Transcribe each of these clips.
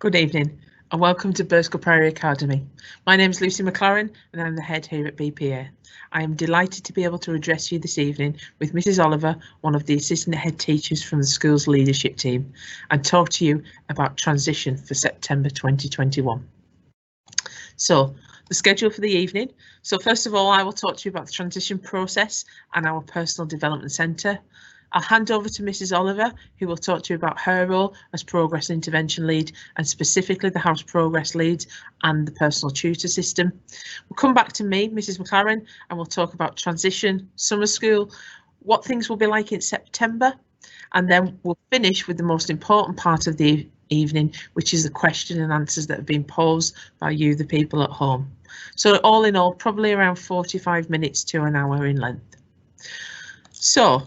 Good evening and welcome to Burscough Priory Academy. My name is Lucy McLaren and I'm the head here at BPA. I am delighted to be able to address you this evening with Mrs Oliver, one of the assistant head teachers from the school's leadership team, and talk to you about transition for September 2021. So, the schedule for the evening. So first of all, I will talk to you about the transition process and our personal development centre. I'll hand over to Mrs Oliver, who will talk to you about her role as Progress Intervention Lead and specifically the House Progress Lead and the personal tutor system. We'll come back to me, Mrs McLaren, and we'll talk about transition, summer school, what things will be like in September, and then we'll finish with the most important part of the evening, which is the question and answers that have been posed by you, the people at home. So all in all, probably around 45 minutes to an hour in length. So,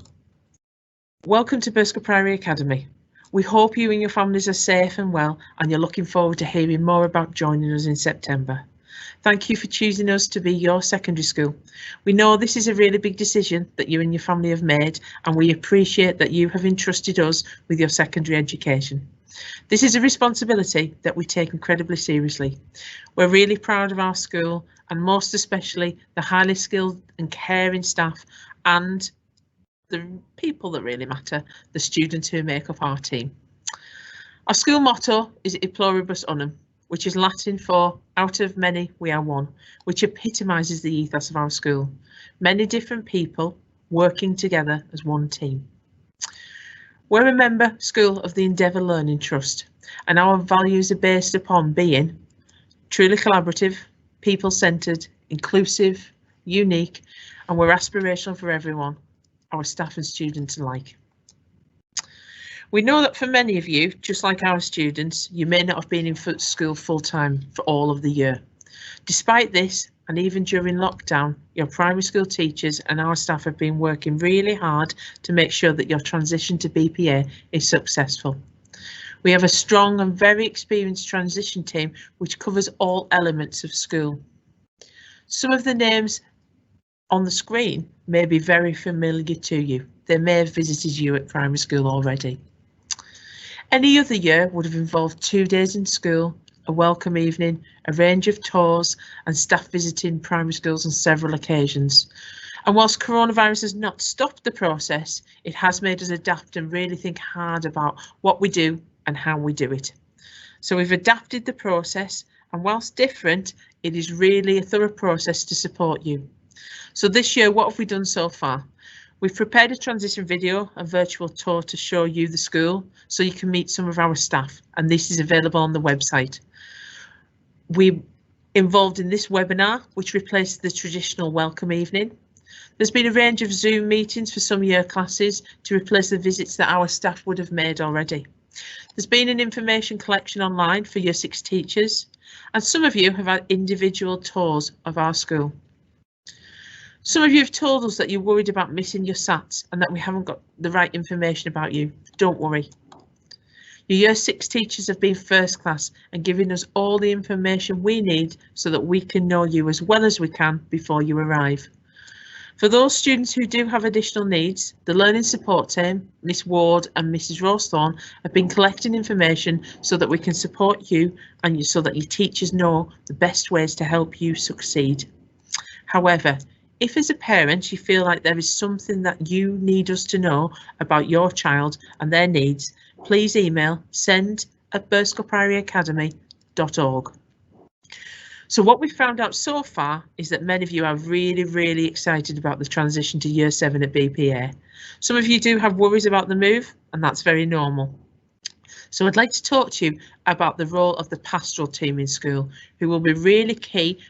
welcome to Burscough Priory Academy. We hope you and your families are safe and well, and you're looking forward to hearing more about joining us in September. Thank you for choosing us to be your secondary school. We know this is a really big decision that you and your family have made, and we appreciate that you have entrusted us with your secondary education. This is a responsibility that we take incredibly seriously. We're really proud of our school, and most especially the highly skilled and caring staff and the people that really matter, the students who make up our team. Our school motto is E Pluribus Unum, which is Latin for out of many we are one, which epitomises the ethos of our school. Many different people working together as one team. We're a member school of the Endeavour Learning Trust, and our values are based upon being truly collaborative, people-centred, inclusive, unique, and we're aspirational for everyone, our staff and students alike. We know that for many of you, just like our students, you may not have been in school full-time for all of the year. Despite this, and even during lockdown, your primary school teachers and our staff have been working really hard to make sure that your transition to BPA is successful. We have a strong and very experienced transition team which covers all elements of school. Some of the names on the screen may be very familiar to you. They may have visited you at primary school already. Any other year would have involved 2 days in school, a welcome evening, a range of tours and staff visiting primary schools on several occasions. And whilst coronavirus has not stopped the process, it has made us adapt and really think hard about what we do and how we do it. So we've adapted the process, and whilst different, it is really a thorough process to support you. So this year, what have we done so far? We've prepared a transition video, a virtual tour to show you the school so you can meet some of our staff, and this is available on the website. We're involved in this webinar, which replaced the traditional welcome evening. There's been a range of Zoom meetings for some year classes to replace the visits that our staff would have made already. There's been an information collection online for Year 6 teachers, and some of you have had individual tours of our school. Some of you have told us that you're worried about missing your SATs and that we haven't got the right information about you. Don't worry. Your Year 6 teachers have been first class and giving us all the information we need so that we can know you as well as we can before you arrive. For those students who do have additional needs, the Learning Support Team, Miss Ward and Mrs Rowsthorne have been collecting information so that we can support you and so that your teachers know the best ways to help you succeed. However, if as a parent you feel like there is something that you need us to know about your child and their needs, please email send@burscoughprioryacademy.org. So what we've found out so far is that many of you are really excited about the transition to Year 7 at BPA. Some of you do have worries about the move, and that's very normal. So I'd like to talk to you about the role of the pastoral team in school, who will be really key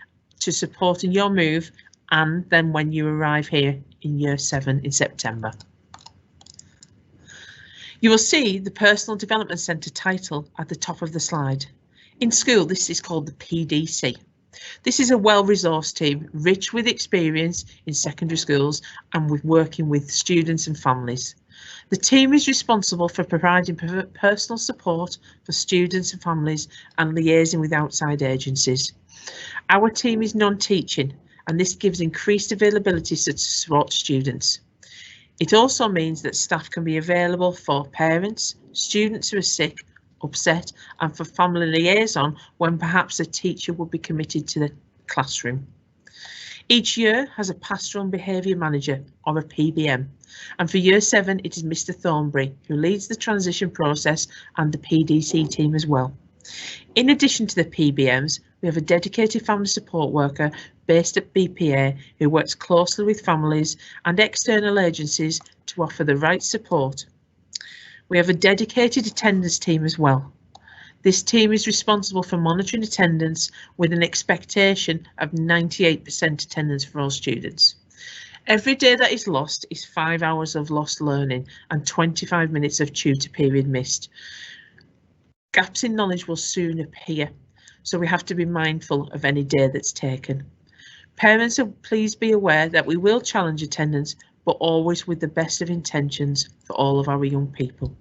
to supporting your move and then when you arrive here in Year 7 in September. You will see the Personal Development Centre title at the top of the slide. In school, this is called the PDC. This is a well-resourced team, rich with experience in secondary schools and with working with students and families. The team is responsible for providing personal support for students and families and liaising with outside agencies. Our team is non-teaching, and this gives increased availability to support students. It also means that staff can be available for parents, students who are sick, upset, and for family liaison when perhaps a teacher would be committed to the classroom. Each year has a pastoral and behaviour manager, or a PBM, and for Year 7 it is Mr Thornbury who leads the transition process and the PDC team as well. In addition to the PBMs, we have a dedicated family support worker based at BPA who works closely with families and external agencies to offer the right support. We have a dedicated attendance team as well. This team is responsible for monitoring attendance with an expectation of 98% attendance for all students. Every day that is lost is 5 hours of lost learning and 25 minutes of tutor period missed. Gaps in knowledge will soon appear, so we have to be mindful of any day that's taken. Parents, please be aware that we will challenge attendance, but always with the best of intentions for all of our young people.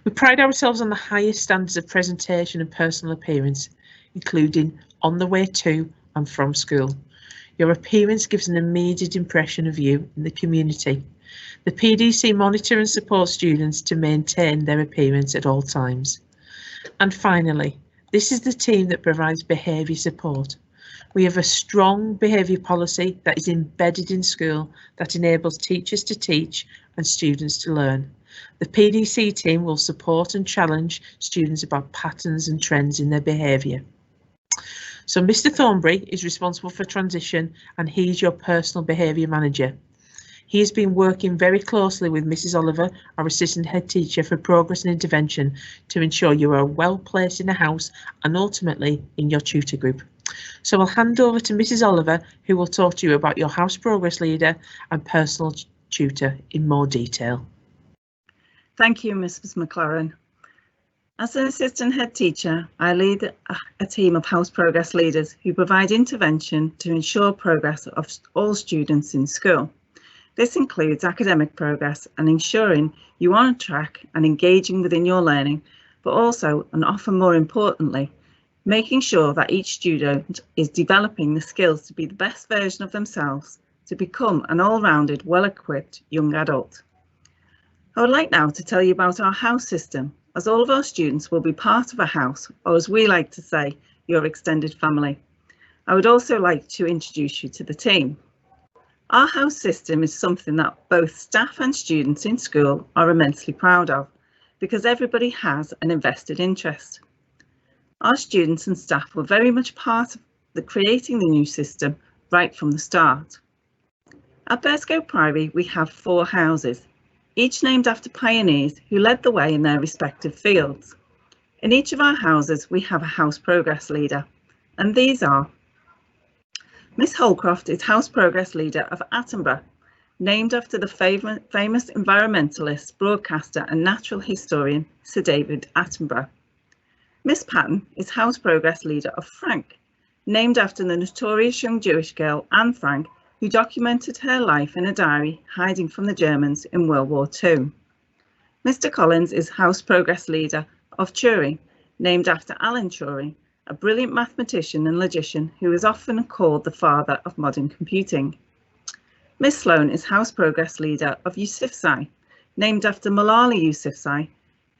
We pride ourselves on the highest standards of presentation and personal appearance, including on the way to and from school. Your appearance gives an immediate impression of you in the community. The PDC monitor and support students to maintain their appearance at all times. And finally, this is the team that provides behaviour support. We have a strong behaviour policy that is embedded in school that enables teachers to teach and students to learn. The PDC team will support and challenge students about patterns and trends in their behaviour. So Mr Thornbury is responsible for transition and he's your personal behaviour manager. He has been working very closely with Mrs Oliver, our assistant head teacher, for progress and intervention to ensure you are well placed in the house and ultimately in your tutor group. So I'll hand over to Mrs Oliver, who will talk to you about your house progress leader and personal tutor in more detail. Thank you, Mrs McLaren. As an assistant head teacher, I lead a team of house progress leaders who provide intervention to ensure progress of all students in school. This includes academic progress and ensuring you are on track and engaging within your learning, but also, and often more importantly, making sure that each student is developing the skills to be the best version of themselves to become an all-rounded, well-equipped young adult. I would like now to tell you about our house system, as all of our students will be part of a house, or as we like to say, your extended family. I would also like to introduce you to the team. Our house system is something that both staff and students in school are immensely proud of, because everybody has an invested interest. Our students and staff were very much part of creating the new system right from the start. At Burscough Priory, we have 4 houses, each named after pioneers who led the way in their respective fields. In each of our houses, we have a house progress leader, and these are Miss Holcroft is House Progress Leader of Attenborough, named after the famous environmentalist, broadcaster and natural historian Sir David Attenborough. Miss Patton is House Progress Leader of Frank, named after the notorious young Jewish girl Anne Frank, who documented her life in a diary hiding from the Germans in World War II. Mr Collins is House Progress Leader of Turing, named after Alan Turing, a brilliant mathematician and logician who is often called the father of modern computing. Miss Sloan is House Progress Leader of Yousafzai, named after Malala Yousafzai,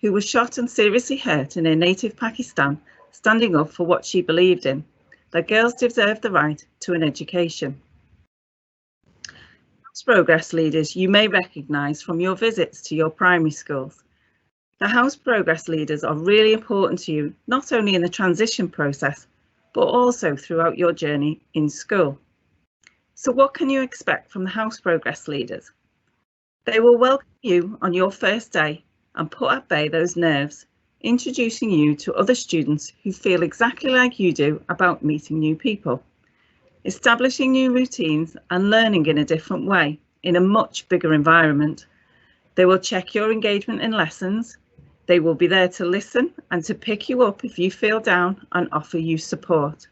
who was shot and seriously hurt in her native Pakistan, standing up for what she believed in, that girls deserve the right to an education. House Progress Leaders you may recognise from your visits to your primary schools. The House Progress Leaders are really important to you, not only in the transition process, but also throughout your journey in school. So what can you expect from the House Progress Leaders? They will welcome you on your first day and put at bay those nerves, introducing you to other students who feel exactly like you do about meeting new people, establishing new routines and learning in a different way in a much bigger environment. They will check your engagement in lessons. They will be there to listen and to pick you up if you feel down and offer you support.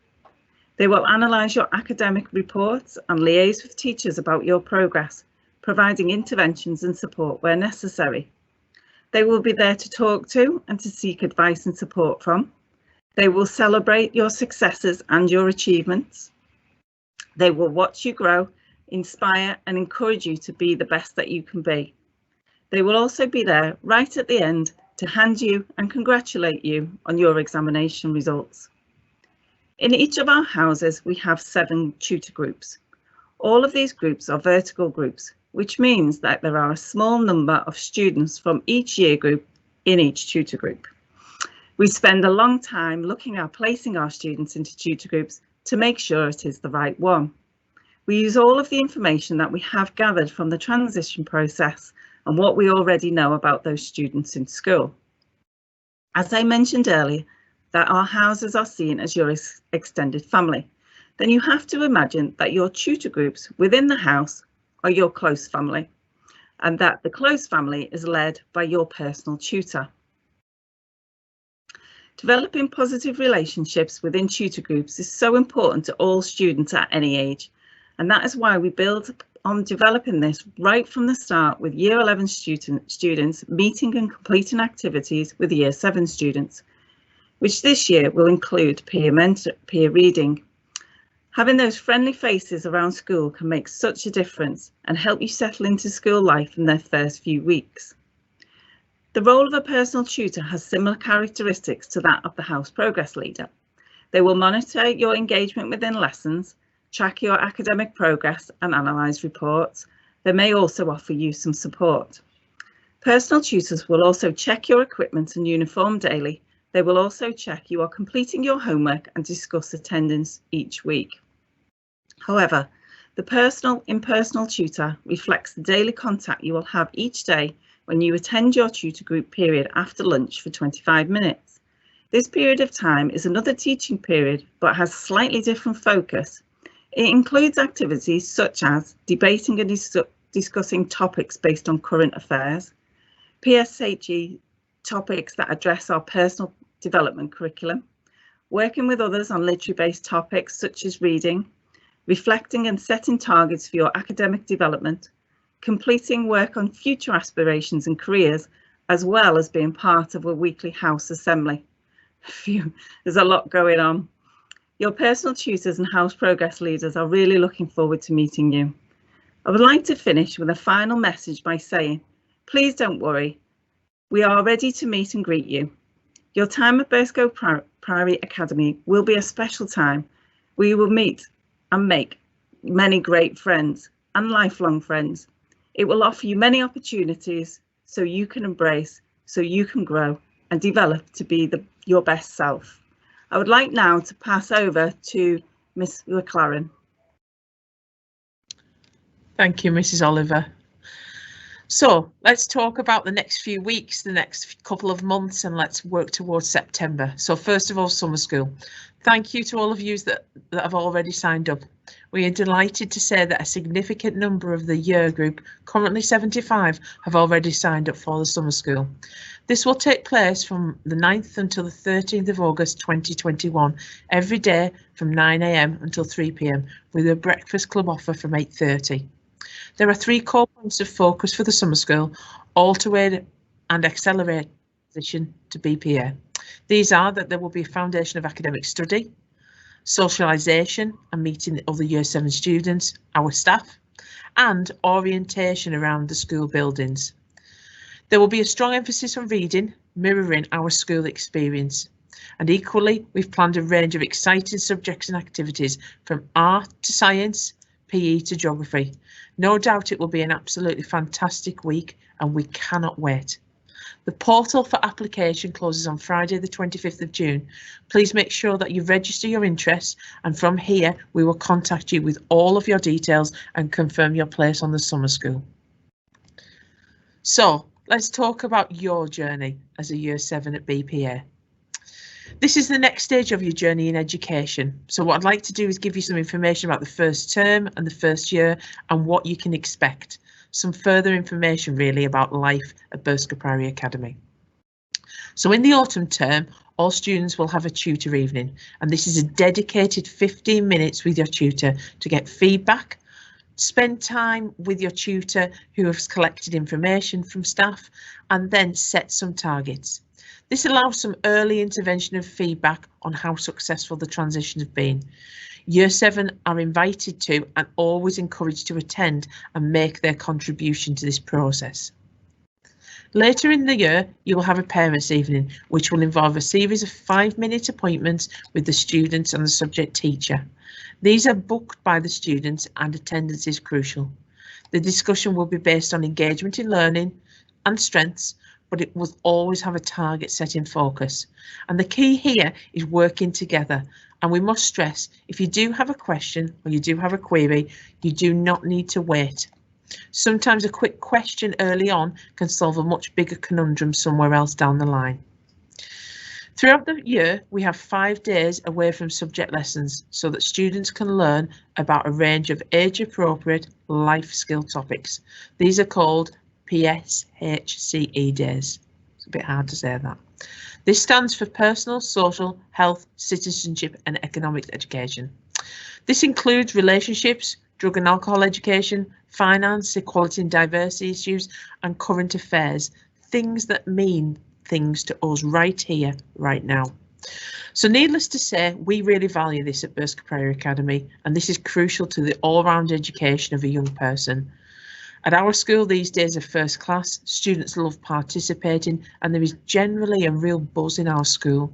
They will analyse your academic reports and liaise with teachers about your progress, providing interventions and support where necessary. They will be there to talk to and to seek advice and support from. They will celebrate your successes and your achievements. They will watch you grow, inspire and encourage you to be the best that you can be. They will also be there right at the end to hand you and congratulate you on your examination results. In each of our houses, we have 7 tutor groups. All of these groups are vertical groups, which means that there are a small number of students from each year group in each tutor group. We spend a long time looking at placing our students into tutor groups to make sure it is the right one. We use all of the information that we have gathered from the transition process and what we already know about those students in school. As I mentioned earlier, that our houses are seen as your extended family, then you have to imagine that your tutor groups within the house are your close family, and that the close family is led by your personal tutor. Developing positive relationships within tutor groups is so important to all students at any age, and that is why we build on developing this right from the start with Year 11 students meeting and completing activities with Year 7 students, which this year will include peer reading. Having those friendly faces around school can make such a difference and help you settle into school life in their first few weeks. The role of a personal tutor has similar characteristics to that of the house progress leader. They will monitor your engagement within lessons, track your academic progress and analyse reports. They may also offer you some support. Personal tutors will also check your equipment and uniform daily. They will also check you are completing your homework and discuss attendance each week. However, the impersonal tutor reflects the daily contact you will have each day when you attend your tutor group period after lunch for 25 minutes. This period of time is another teaching period, but has a slightly different focus. It includes activities such as debating and discussing topics based on current affairs, PSHE topics that address our personal development curriculum, working with others on literary-based topics such as reading, reflecting and setting targets for your academic development, completing work on future aspirations and careers, as well as being part of a weekly house assembly. There's a lot going on. Your personal tutors and house progress leaders are really looking forward to meeting you. I would like to finish with a final message by saying, please don't worry, we are ready to meet and greet you. Your time at Burscough Priory Academy will be a special time. We will meet and make many great friends and lifelong friends. It will offer you many opportunities so you can embrace, so you can grow and develop to be your best self. I would like now to pass over to Miss McLaren. Thank you, Mrs. Oliver. So let's talk about the next few weeks, the next couple of months, and let's work towards September. So first of all, summer school. Thank you to all of you that have already signed up. We are delighted to say that a significant number of the year group, currently 75, have already signed up for the summer school. This will take place from the 9th until the 13th of August 2021, every day from 9 AM until 3 PM, with a breakfast club offer from 8:30. There are 3 core points of focus for the summer school, all to aid and accelerate transition to BPA. These are that there will be a foundation of academic study, socialisation and meeting other Year 7 students, our staff, and orientation around the school buildings. There will be a strong emphasis on reading, mirroring our school experience. And equally, we've planned a range of exciting subjects and activities from art to science, PE to geography. No doubt it will be an absolutely fantastic week and we cannot wait. The portal for application closes on Friday the 25th of June. Please make sure that you register your interest, and from here we will contact you with all of your details and confirm your place on the summer school. So let's talk about your journey as a Year 7 at BPA. This is the next stage of your journey in education. So what I'd like to do is give you some information about the first term and the first year and what you can expect. Some further information really about life at Burscough Priory Academy. So in the autumn term, all students will have a tutor evening, and this is a dedicated 15 minutes with your tutor to get feedback, spend time with your tutor who has collected information from staff, and then set some targets. This allows some early intervention of feedback on how successful the transition has been. Year 7 are invited to and always encouraged to attend and make their contribution to this process. Later in the year, you will have a parents' evening, which will involve a series of 5-minute appointments with the students and the subject teacher. These are booked by the students and attendance is crucial. The discussion will be based on engagement in learning and strengths, but it will always have a target set in focus. And the key here is working together. And we must stress, if you do have a question or you do have a query, you do not need to wait. Sometimes a quick question early on can solve a much bigger conundrum somewhere else down the line. Throughout the year, we have 5 days away from subject lessons so that students can learn about a range of age-appropriate life skill topics. These are called PSHCE days. It's a bit hard to say that. This stands for Personal, Social, Health, Citizenship and Economic Education. This includes relationships, drug and alcohol education, finance, equality and diversity issues, and current affairs, things that mean things to us right here, right now. So needless to say, we really value this at Burscough Priory Academy, and this is crucial to the all-round education of a young person. At our school, these days are first class, students love participating, and there is generally a real buzz in our school.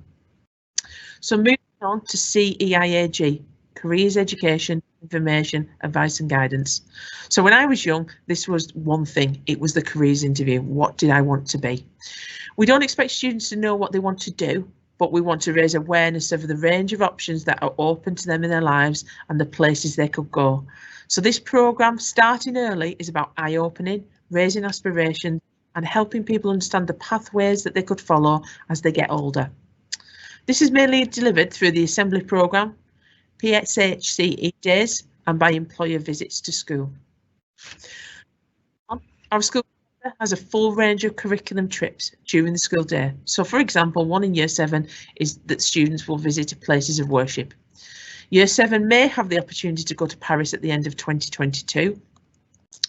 So moving on to CEIAG, Careers Education, Information, Advice and Guidance. So when I was young, this was one thing, it was the careers interview. What did I want to be? We don't expect students to know what they want to do, but we want to raise awareness of the range of options that are open to them in their lives and the places they could go. So this programme, starting early, is about eye-opening, raising aspirations and helping people understand the pathways that they could follow as they get older. This is mainly delivered through the assembly programme, PSHCE days and by employer visits to school. Our school has a full range of curriculum trips during the school day. So for example, one in Year 7 is that students will visit places of worship. Year 7 may have the opportunity to go to Paris at the end of 2022.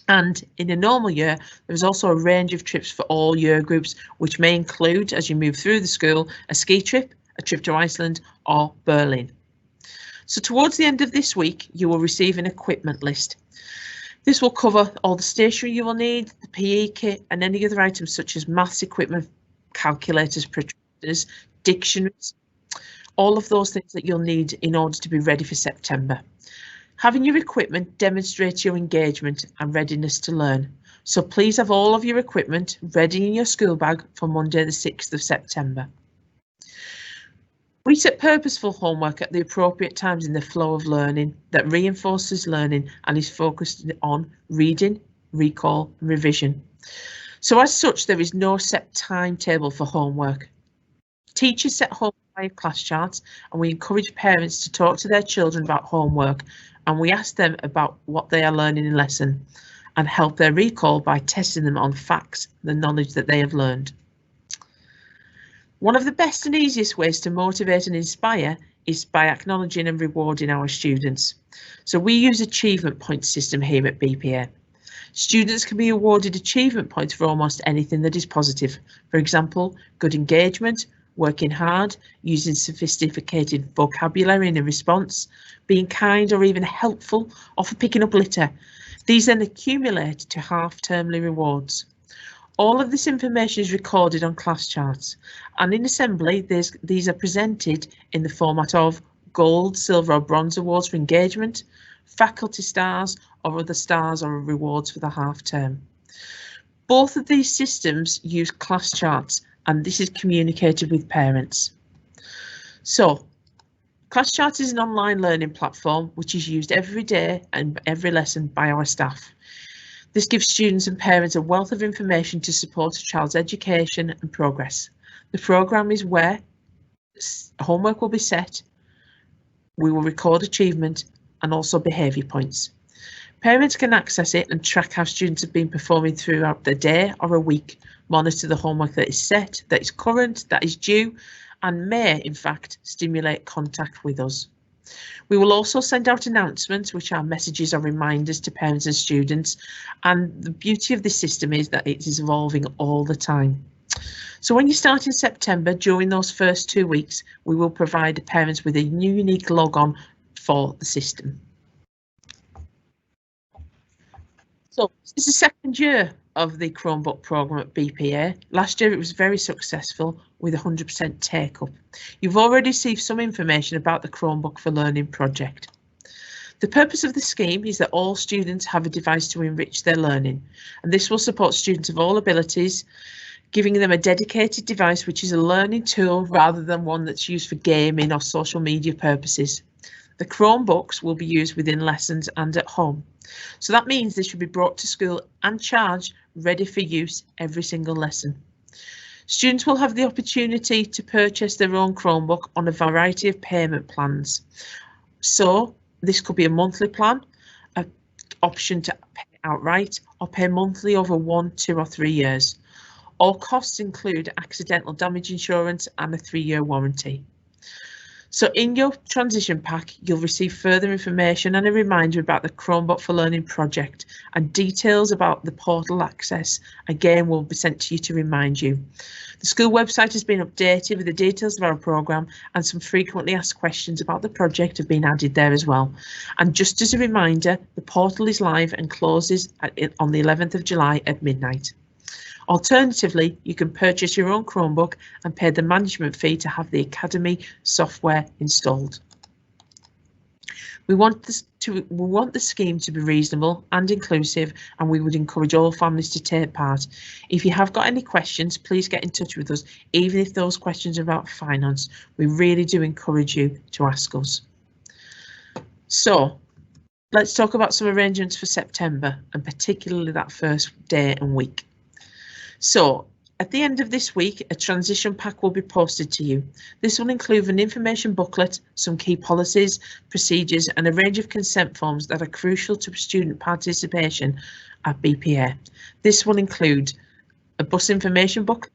And in a normal year, there is also a range of trips for all year groups, which may include, as you move through the school, a ski trip, a trip to Iceland or Berlin. So towards the end of this week, you will receive an equipment list. This will cover all the stationery you will need, the PE kit and any other items such as maths equipment, calculators, protractors, dictionaries, all of those things that you'll need in order to be ready for September. Having your equipment demonstrates your engagement and readiness to learn. So please have all of your equipment ready in your school bag for Monday the 6th of September. We set purposeful homework at the appropriate times in the flow of learning that reinforces learning and is focused on reading, recall and revision. So as such, there is no set timetable for homework. Teachers set homework via class charts and we encourage parents to talk to their children about homework and we ask them about what they are learning in lesson and help their recall by testing them on facts, the knowledge that they have learned. One of the best and easiest ways to motivate and inspire is by acknowledging and rewarding our students. So we use achievement point system here at BPA. Students can be awarded achievement points for almost anything that is positive. For example, good engagement, working hard, using sophisticated vocabulary in a response, being kind or even helpful, or for picking up litter. These then accumulate to half-termly rewards. All of this information is recorded on class charts and in assembly these are presented in the format of gold, silver or bronze awards for engagement, faculty stars or other stars or rewards for the half term. Both of these systems use class charts and this is communicated with parents. So class charts is an online learning platform which is used every day and every lesson by our staff. This gives students and parents a wealth of information to support a child's education and progress. The programme is where homework will be set, we will record achievement and also behaviour points. Parents can access it and track how students have been performing throughout the day or a week, monitor the homework that is set, that is current, that is due, and may in fact stimulate contact with us. We will also send out announcements, which are messages or reminders to parents and students. And the beauty of this system is that it is evolving all the time. So when you start in September, during those first 2 weeks, we will provide the parents with a new unique log-on for the system. So this is the second year of the Chromebook programme at BPA. Last year it was very successful with 100% take-up. You've already received some information about the Chromebook for Learning project. The purpose of the scheme is that all students have a device to enrich their learning, and this will support students of all abilities, giving them a dedicated device which is a learning tool rather than one that's used for gaming or social media purposes. The Chromebooks will be used within lessons and at home. So that means they should be brought to school and charged, ready for use every single lesson. Students will have the opportunity to purchase their own Chromebook on a variety of payment plans. So this could be a monthly plan, an option to pay outright, or pay monthly over 1, 2 or 3 years. All costs include accidental damage insurance and a 3-year warranty. So in your transition pack, you'll receive further information and a reminder about the Chromebook for Learning project, and details about the portal access again will be sent to you to remind you. The school website has been updated with the details of our programme, and some frequently asked questions about the project have been added there as well. And just as a reminder, the portal is live and closes on the 11th of July at midnight. Alternatively, you can purchase your own Chromebook and pay the management fee to have the Academy software installed. We want the scheme to be reasonable and inclusive, and we would encourage all families to take part. If you have got any questions, please get in touch with us, even if those questions are about finance. We really do encourage you to ask us. So let's talk about some arrangements for September, and particularly that first day and week. So at the end of this week, a transition pack will be posted to you. This will include an information booklet, some key policies, procedures and a range of consent forms that are crucial to student participation at BPA. This will include a bus information booklet,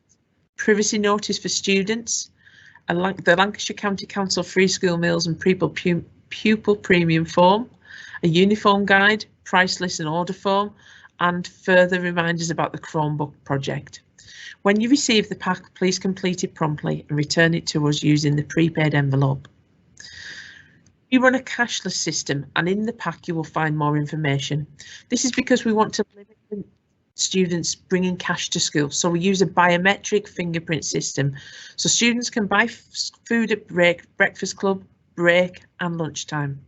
privacy notice for students, the Lancashire County Council free school meals and pupil premium form, a uniform guide, price list and order form, and further reminders about the Chromebook project. When you receive the pack, please complete it promptly and return it to us using the prepaid envelope. We run a cashless system, and in the pack you will find more information. This is because we want to limit students bringing cash to school, so we use a biometric fingerprint system so students can buy food at breakfast club, break and lunchtime.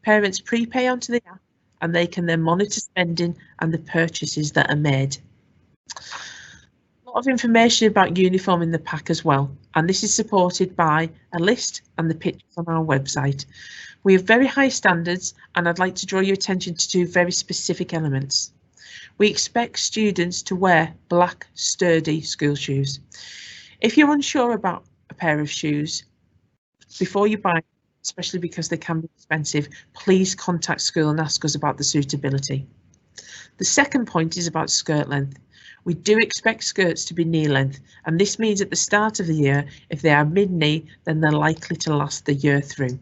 Parents prepay onto the app, and they can then monitor spending and the purchases that are made. A lot of information about uniform in the pack as well, and this is supported by a list and the pictures on our website. We have very high standards, and I'd like to draw your attention to 2 very specific elements. We expect students to wear black, sturdy school shoes. If you're unsure about a pair of shoes, before you buy, especially because they can be expensive, please contact school and ask us about the suitability. The second point is about skirt length. We do expect skirts to be knee length, and this means at the start of the year, if they are mid-knee, then they're likely to last the year through.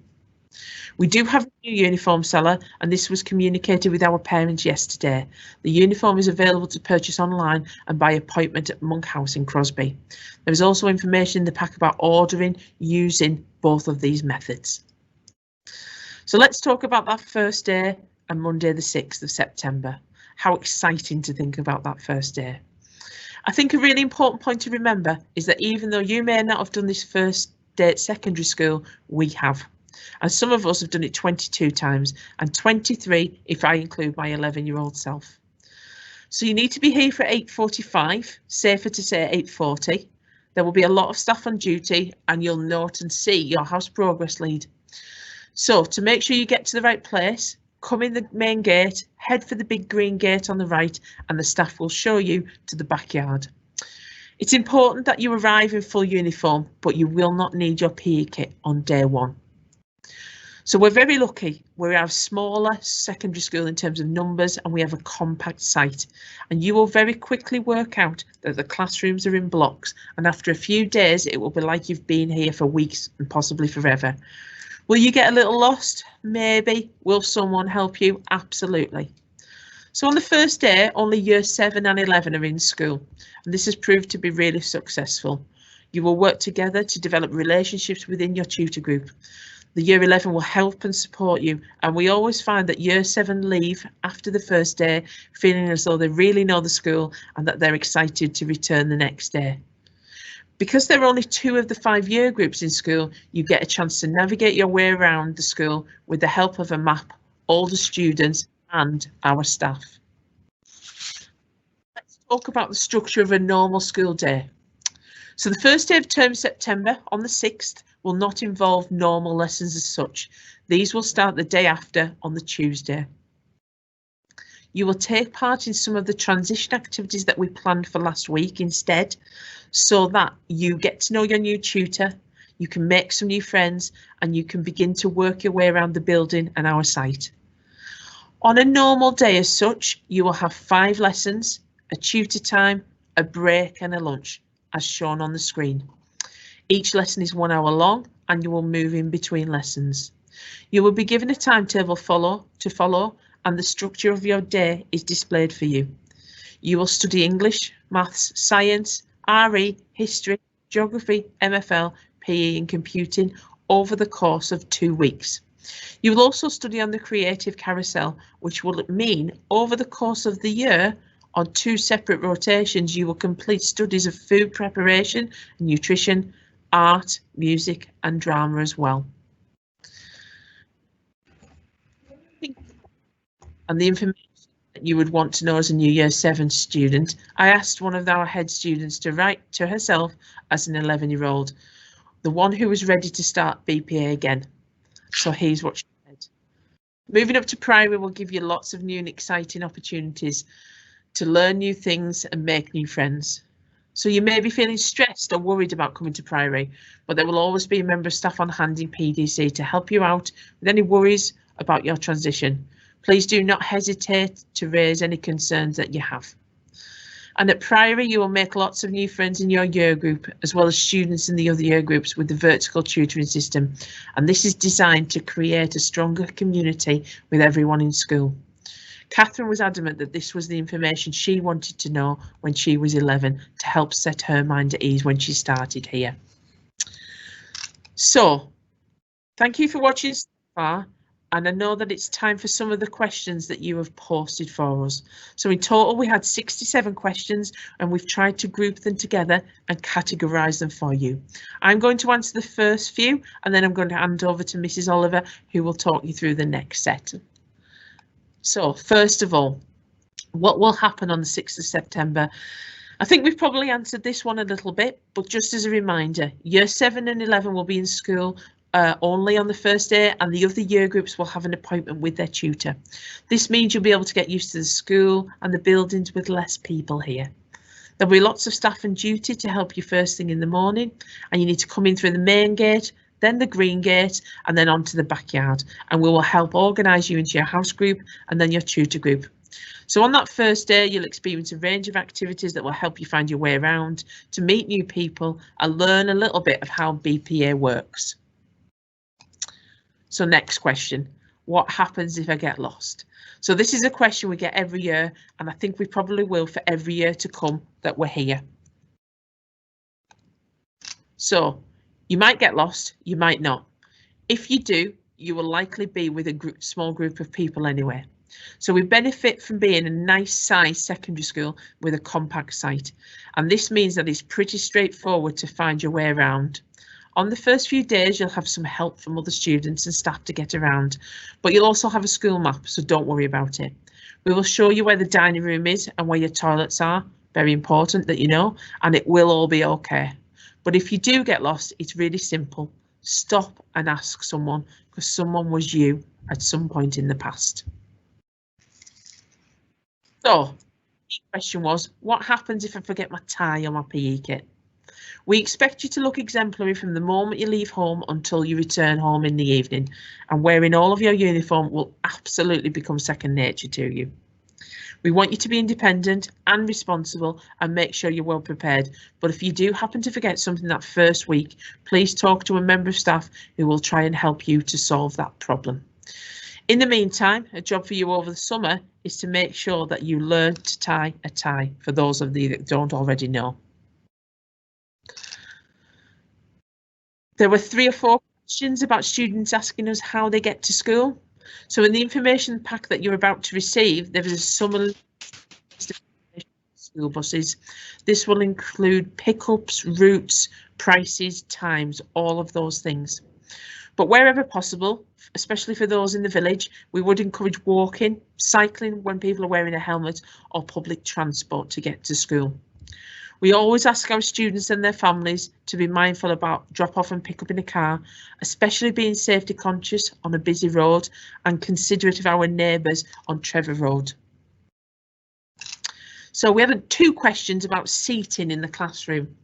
We do have a new uniform seller, and this was communicated with our parents yesterday. The uniform is available to purchase online and by appointment at Monk House in Crosby. There is also information in the pack about ordering using both of these methods. So let's talk about that first day and Monday the 6th of September. How exciting to think about that first day. I think a really important point to remember is that even though you may not have done this first day at secondary school, we have. And some of us have done it 22 times, and 23 if I include my 11-year-old self. So you need to be here for 8:45, safer to say 8:40. There will be a lot of staff on duty, and you'll note and see your house progress lead. So to make sure you get to the right place, come in the main gate, head for the big green gate on the right, and the staff will show you to the backyard. It's important that you arrive in full uniform, but you will not need your PE kit on day 1. So we're very lucky. We have smaller secondary school in terms of numbers, and we have a compact site, and you will very quickly work out that the classrooms are in blocks, and after a few days it will be like you've been here for weeks and possibly forever. Will you get a little lost? Maybe. Will someone help you? Absolutely. So on the first day, only year 7 and 11 are in school, and this has proved to be really successful. You will work together to develop relationships within your tutor group. The Year 11 will help and support you, and we always find that Year 7 leave after the first day feeling as though they really know the school and that they're excited to return the next day. Because there are only 2 of the 5 year groups in school, you get a chance to navigate your way around the school with the help of a map, all the students and our staff. Let's talk about the structure of a normal school day. So the first day of term September on the 6th will not involve normal lessons as such. These will start the day after on the Tuesday. You will take part in some of the transition activities that we planned for last week instead, so that you get to know your new tutor, you can make some new friends, and you can begin to work your way around the building and our site. On a normal day as such, you will have 5 lessons, a tutor time, a break and a lunch, as shown on the screen. Each lesson is 1 hour long and you will move in between lessons. You will be given a timetable to follow and the structure of your day is displayed for you. You will study English, Maths, Science, RE, History, Geography, MFL, PE and Computing over the course of 2 weeks. You will also study on the Creative Carousel, which will mean over the course of the year, on 2 separate rotations, you will complete studies of food preparation, nutrition, art, music and drama as well. And the information that you would want to know as a new Year 7 student, I asked one of our head students to write to herself as an 11-year-old, the one who was ready to start BPA again. So here's what she said. Moving up to primary will give you lots of new and exciting opportunities to learn new things and make new friends. So you may be feeling stressed or worried about coming to primary, but there will always be a member of staff on hand in PDC to help you out with any worries about your transition. Please do not hesitate to raise any concerns that you have. And at primary, you will make lots of new friends in your year group, as well as students in the other year groups with the vertical tutoring system. And this is designed to create a stronger community with everyone in school. Catherine was adamant that this was the information she wanted to know when she was 11 to help set her mind at ease when she started here. So, thank you for watching so far. And I know that it's time for some of the questions that you have posted for us. So in total, we had 67 questions and we've tried to group them together and categorise them for you. I'm going to answer the first few and then I'm going to hand over to Mrs. Oliver, who will talk you through the next set. So first of all, what will happen on the 6th of September? I think we've probably answered this one a little bit, but just as a reminder, Year 7 and 11 will be in school only on the first day, and the other year groups will have an appointment with their tutor. This means you'll be able to get used to the school and the buildings with less people here. There'll be lots of staff on duty to help you first thing in the morning, and you need to come in through the main gate, then the green gate, and then onto the backyard, and we will help organise you into your house group and then your tutor group. So on that first day, you'll experience a range of activities that will help you find your way around, to meet new people and learn a little bit of how BPA works. So next question, what happens if I get lost? So this is a question we get every year, and I think we probably will for every year to come that we're here. So you might get lost, you might not. If you do, you will likely be with a small group of people anyway. So we benefit from being a nice size secondary school with a compact site, and this means that it's pretty straightforward to find your way around. On the first few days, you'll have some help from other students and staff to get around, but you'll also have a school map, so don't worry about it. We will show you where the dining room is and where your toilets are, very important that you know, and it will all be okay. But if you do get lost, it's really simple. Stop and ask someone, because someone was you at some point in the past. So, the question was, what happens if I forget my tie or my PE kit? We expect you to look exemplary from the moment you leave home until you return home in the evening, and wearing all of your uniform will absolutely become second nature to you. We want you to be independent and responsible and make sure you're well prepared, but if you do happen to forget something that first week, please talk to a member of staff who will try and help you to solve that problem. In the meantime, a job for you over the summer is to make sure that you learn to tie a tie, for those of you that don't already know. There were 3 or 4 questions about students asking us how they get to school. So in the information pack that you're about to receive, there is a summary of school buses. This will include pickups, routes, prices, times, all of those things. But wherever possible, especially for those in the village, we would encourage walking, cycling when people are wearing a helmet, or public transport to get to school. We always ask our students and their families to be mindful about drop off and pick up in a car, especially being safety conscious on a busy road and considerate of our neighbours on Trevor Road. So we have 2 questions about seating in the classroom.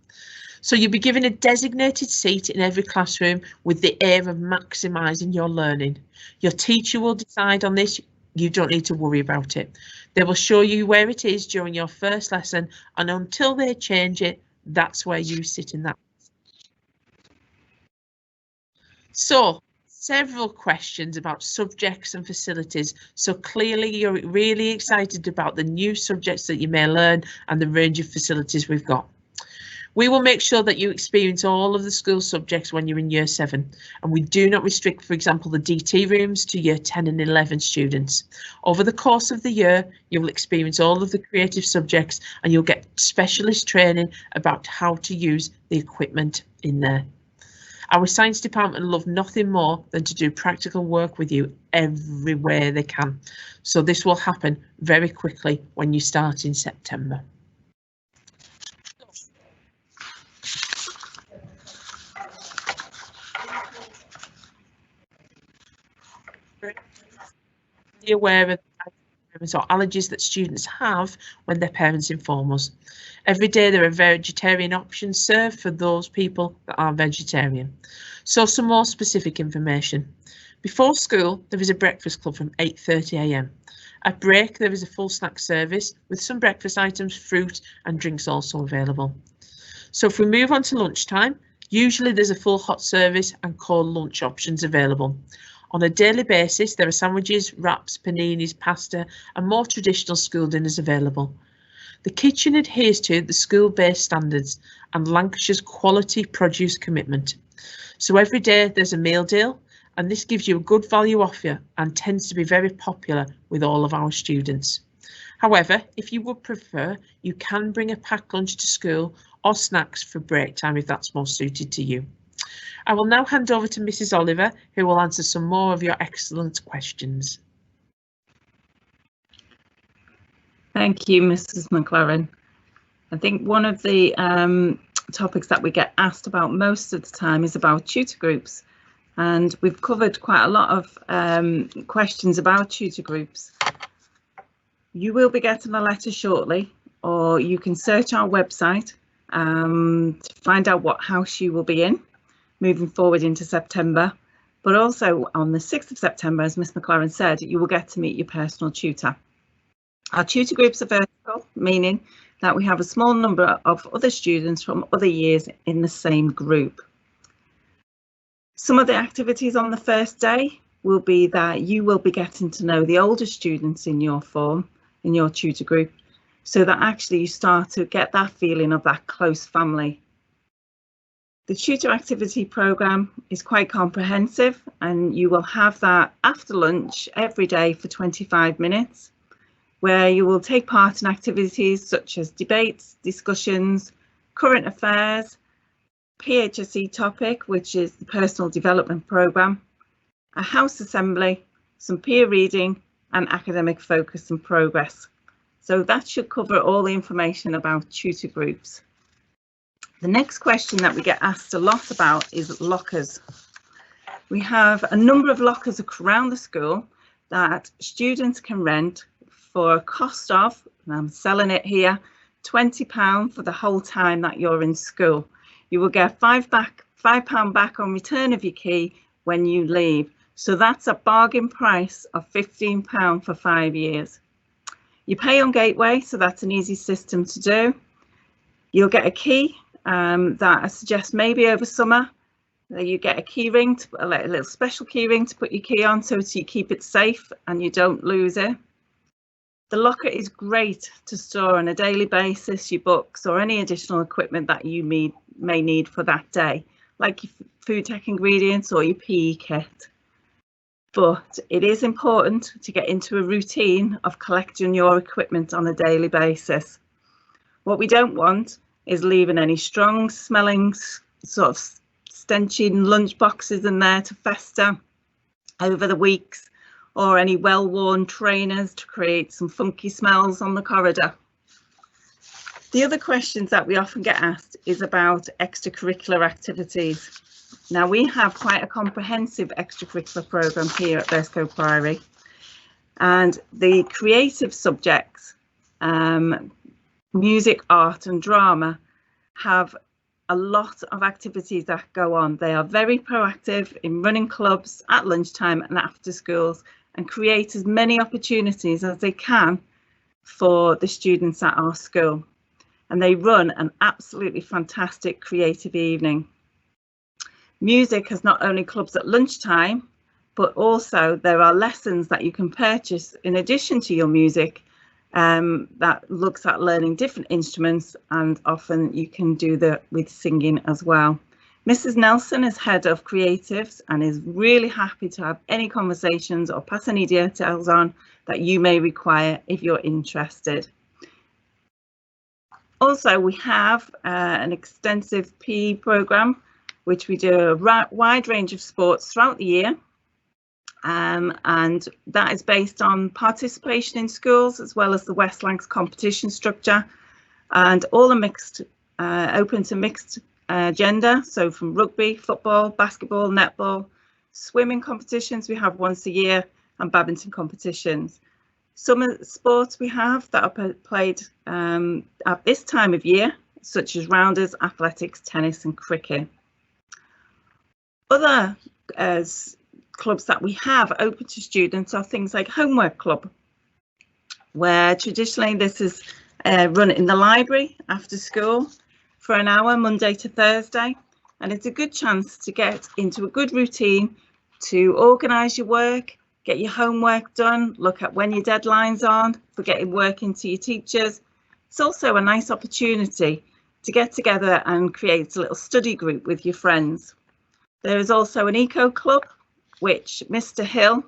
So you'll be given a designated seat in every classroom with the aim of maximising your learning. Your teacher will decide on this. You don't need to worry about it. They will show you where it is during your first lesson, and until they change it, that's where you sit in that. So, several questions about subjects and facilities. So clearly you're really excited about the new subjects that you may learn and the range of facilities we've got. We will make sure that you experience all of the school subjects when you're in year 7, and we do not restrict, for example, the DT rooms to year 10 and 11 students. Over the course of the year, you will experience all of the creative subjects and you'll get specialist training about how to use the equipment in there. Our science department love nothing more than to do practical work with you everywhere they can. So this will happen very quickly when you start in September. Be aware of or allergies that students have when their parents inform us. Every day there are vegetarian options served for those people that are vegetarian. So some more specific information. Before school there is a breakfast club from 8:30 AM. At break there is a full snack service with some breakfast items, fruit and drinks also available. So if we move on to lunchtime, usually there's a full hot service and cold lunch options available. On a daily basis, there are sandwiches, wraps, paninis, pasta and more traditional school dinners available. The kitchen adheres to the school-based standards and Lancashire's quality produce commitment. So every day there's a meal deal and this gives you a good value offer and tends to be very popular with all of our students. However, if you would prefer, you can bring a packed lunch to school or snacks for break time if that's more suited to you. I will now hand over to Mrs. Oliver, who will answer some more of your excellent questions. Thank you, Mrs. McLaren. I think one of the topics that we get asked about most of the time is about tutor groups. And we've covered quite a lot of questions about tutor groups. You will be getting a letter shortly, or you can search our website to find out what house you will be in moving forward into September. But also on the 6th of September, as Ms McLaren said, you will get to meet your personal tutor. Our tutor groups are vertical, meaning that we have a small number of other students from other years in the same group. Some of the activities on the first day will be that you will be getting to know the older students in your form, in your tutor group, so that actually you start to get that feeling of that close family. The tutor activity programme is quite comprehensive and you will have that after lunch every day for 25 minutes, where you will take part in activities such as debates, discussions, current affairs, PHSE topic, which is the personal development programme, a house assembly, some peer reading and academic focus and progress. So that should cover all the information about tutor groups. The next question that we get asked a lot about is lockers. We have a number of lockers around the school that students can rent for a cost of, and I'm selling it here, £20 for the whole time that you're in school. You will get £5 back on return of your key when you leave. So that's a bargain price of £15 for 5 years. You pay on Gateway, so that's an easy system to do. You'll get a key that I suggest maybe over summer. You get a key ring, a little special key ring to put your key on so you keep it safe and you don't lose it. The locker is great to store on a daily basis your books or any additional equipment that you may need for that day, like your food tech ingredients or your PE kit. But it is important to get into a routine of collecting your equipment on a daily basis. What we don't want is leaving any strong smelling, sort of stenching lunch boxes in there to fester over the weeks, or any well-worn trainers to create some funky smells on the corridor. The other questions that we often get asked is about extracurricular activities. Now, we have quite a comprehensive extracurricular programme here at Burscough Priory, and the creative subjects, music, art and drama, have a lot of activities that go on. They are very proactive in running clubs at lunchtime and after schools, and create as many opportunities as they can for the students at our school. And they run an absolutely fantastic creative evening. Music has not only clubs at lunchtime, but also there are lessons that you can purchase in addition to your music that looks at learning different instruments, and often you can do that with singing as well. Mrs. Nelson is head of creatives and is really happy to have any conversations or pass any details on that you may require if you're interested. Also, we have an extensive PE programme, which we do a wide range of sports throughout the year. And that is based on participation in schools as well as the West Lancs competition structure, and all are mixed, open to mixed gender, so from rugby, football, basketball, netball, swimming competitions we have once a year, and badminton competitions. Some of the sports we have that are played at this time of year, such as rounders, athletics, tennis and cricket. Other clubs that we have open to students are things like Homework Club, where traditionally this is run in the library after school for an hour, Monday to Thursday, and it's a good chance to get into a good routine to organise your work, get your homework done, look at when your deadlines are for getting work into your teachers. It's also a nice opportunity to get together and create a little study group with your friends. There is also an Eco Club, which Mr. Hill,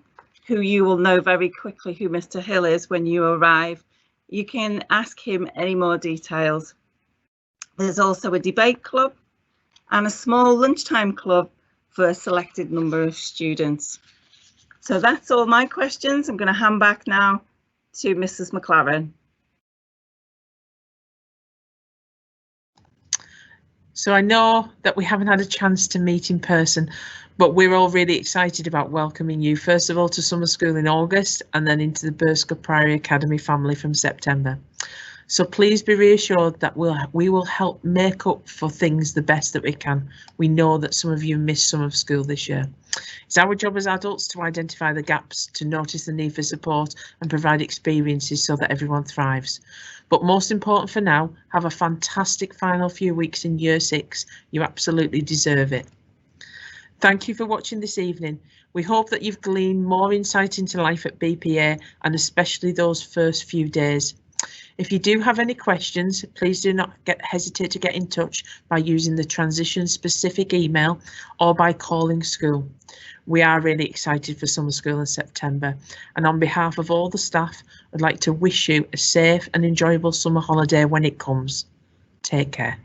who you will know very quickly who Mr. Hill is when you arrive, you can ask him any more details. There's also a debate club and a small lunchtime club for a selected number of students. So that's all my questions. I'm going to hand back now to Mrs. McLaren. So I know that we haven't had a chance to meet in person, but we're all really excited about welcoming you, first of all, to summer school in August and then into the Burscough Priory Academy family from September. So please be reassured that we will help make up for things the best that we can. We know that some of you missed some of school this year. It's our job as adults to identify the gaps, to notice the need for support and provide experiences so that everyone thrives. But most important for now, have a fantastic final few weeks in Year 6. You absolutely deserve it. Thank you for watching this evening. We hope that you've gleaned more insight into life at BPA and especially those first few days. If you do have any questions, please do not hesitate to get in touch by using the transition specific email or by calling school. We are really excited for summer school in September, and on behalf of all the staff, I'd like to wish you a safe and enjoyable summer holiday when it comes. Take care.